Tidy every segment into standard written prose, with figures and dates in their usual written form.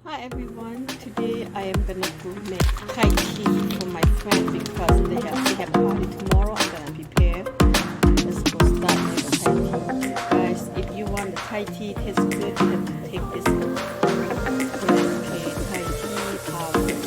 Hi everyone, today I am gonna go make Thai tea for my friend because they have party tomorrow. I'm gonna prepare. Let's go start with the Thai tea. Guys, if you want the Thai tea taste good, you have to take this okay, Thai tea powder.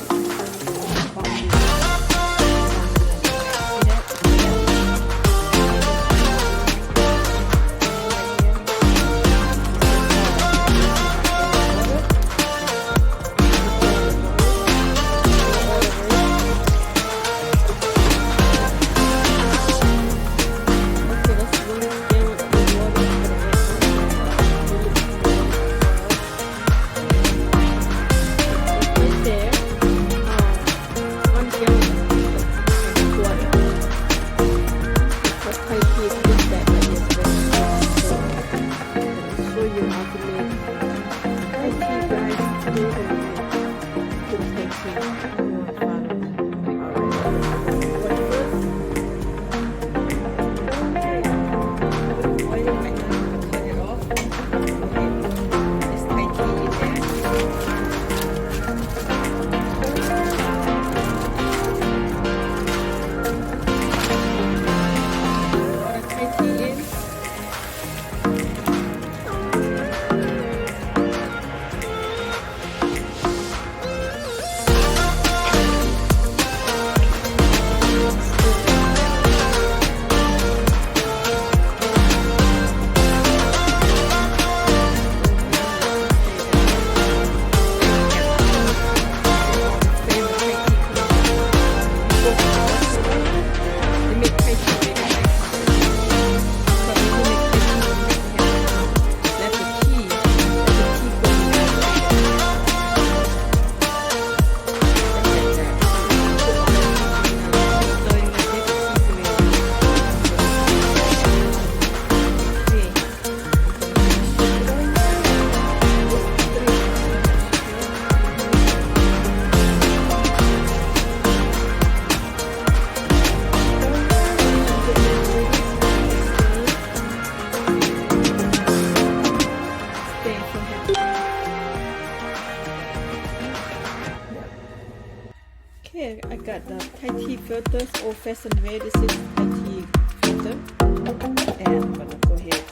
Okay, I got the Thai tea filters old-fashioned way. This is Thai tea filter, and I'm gonna go ahead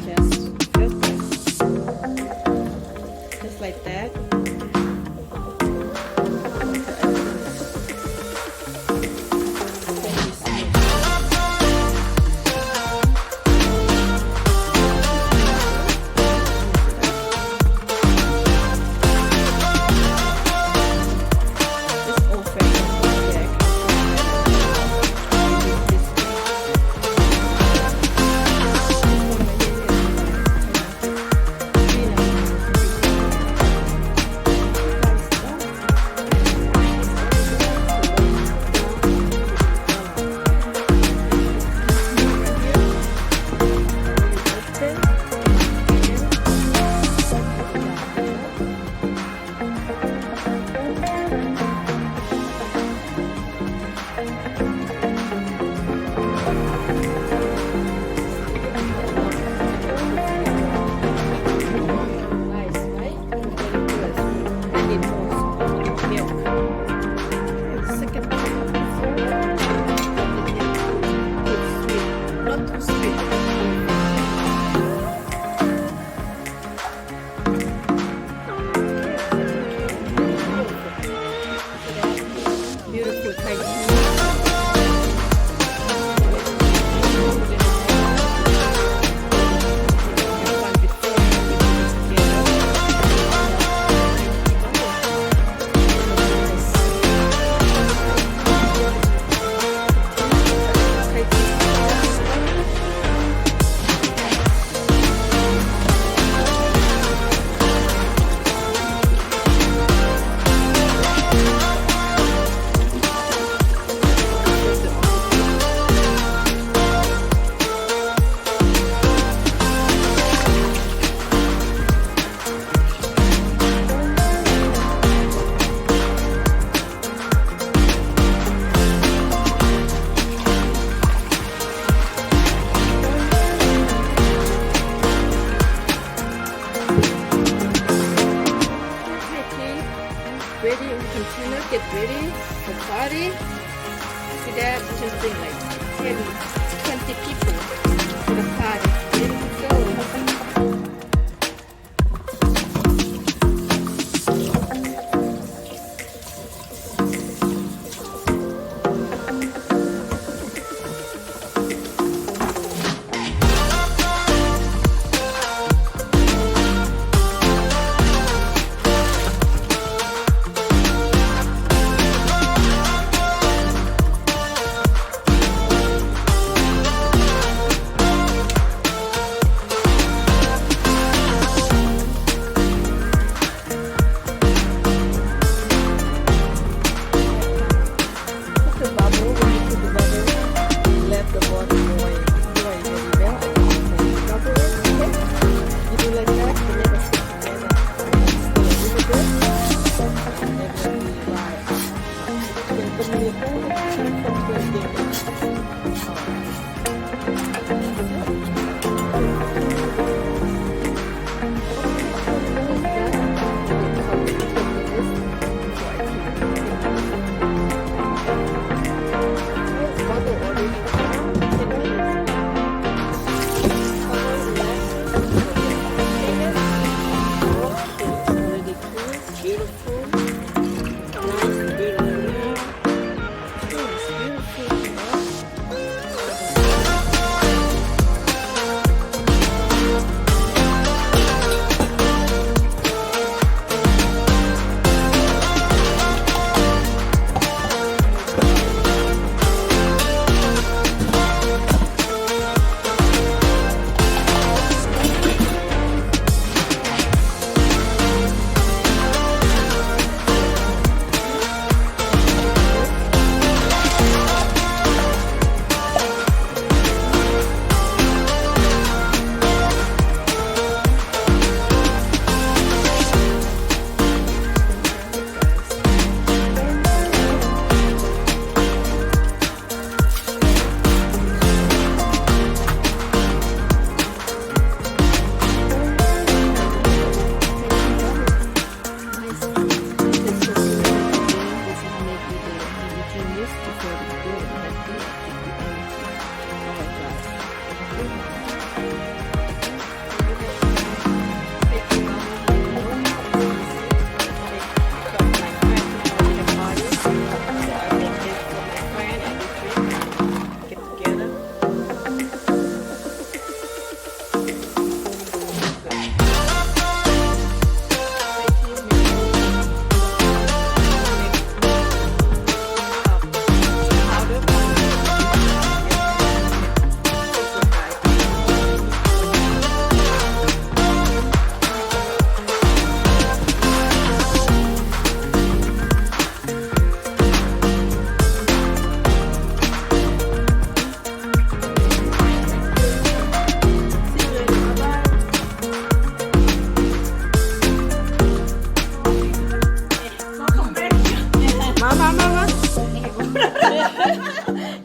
just filter just like that. ready in the container, get ready for party. See that? Just bring like 10, 20 people to the party. Ready to go.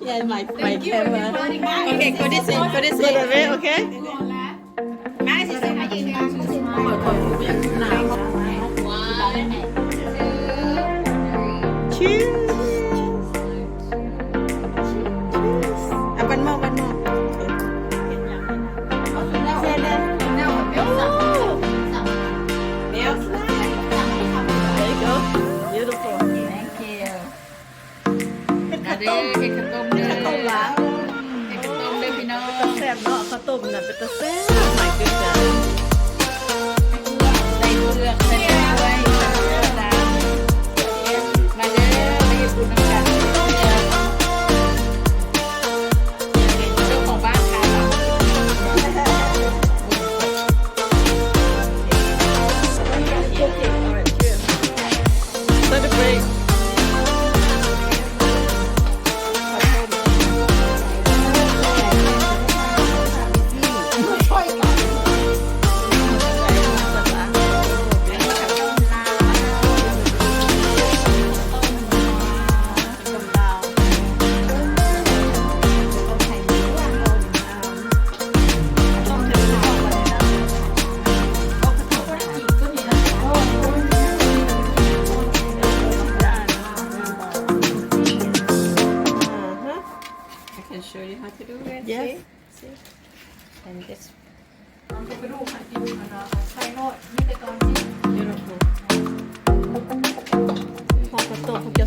Yeah, my camera. Okay, go this way, okay? Cheers. One more. There you go. Beautiful. Thank you. มาเด้อเห็ดข้าวต้มเด้อ ข้าวหลาม เห็ดข้าวต้มเด้อพี่น้อง เป็นตะแซ่บเนาะข้าวต้มน่ะเป็นตะแซ่บใหม่ขึ้นจ้ะ ใส่เกลือใส่กล้วยมาเด้อไปเฮ็ดบุญน้ำกันเจ้าของบ้านขายเรา Celebrate.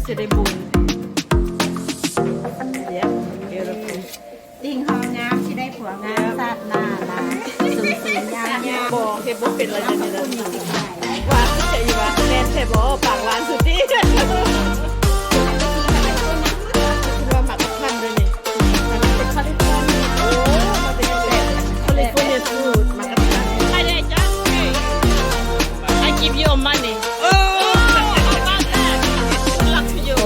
จะได้บุญ Yep, beautiful. ติ่งหองงามที่ได้ผัวงามซาดหน้าลายสูงสูงยาว บอกเทปเป็นอะไรจะได้หวานใช่ไหมแนนเทปปากหวานสุดที่ว่าหมักพันเลยนี่มันเป็นคาลิฟอร์เนียโอ้มันเป็นคาลิฟอร์เนียฟูดหมักพันใช่เลยจ้ะ I give you money luck to you I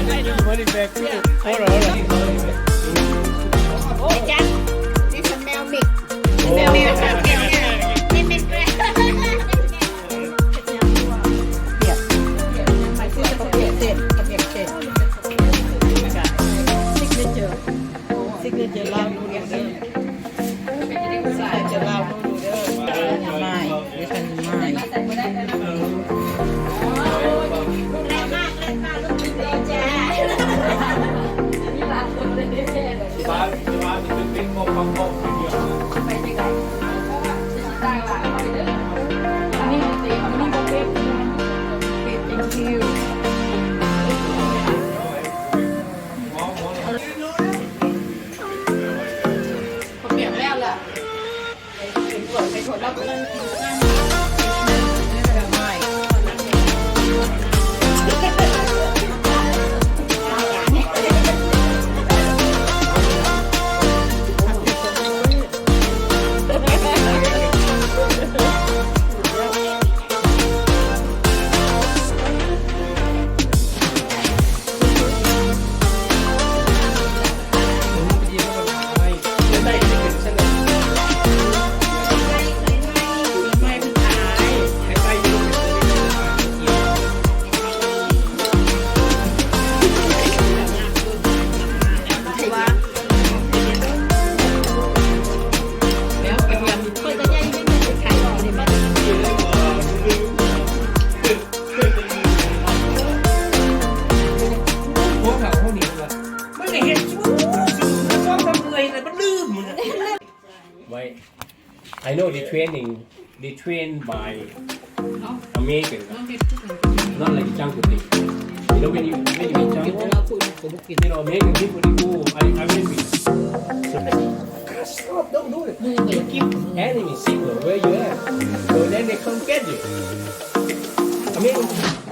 give you money back too. Hold on. ไอ้จันนี่สเมลมิกสเมลมิกนี่เป็นแกรนsignature ลาวนูเดอร์ signature ลาวนูเดอร์ไม่ดิฉันไม่ แรงมากลูกเดียวจ้า เปลี่ยนแล้วล่ะเป็นขวดเป็นขวดแล้วก็เล่น Wait, I know they train by American, not like jungle thing. You know when you eat jungle, American people they go. I went with. Stop! Don't do it. You give enemy signal where you at, so then they come get you. American.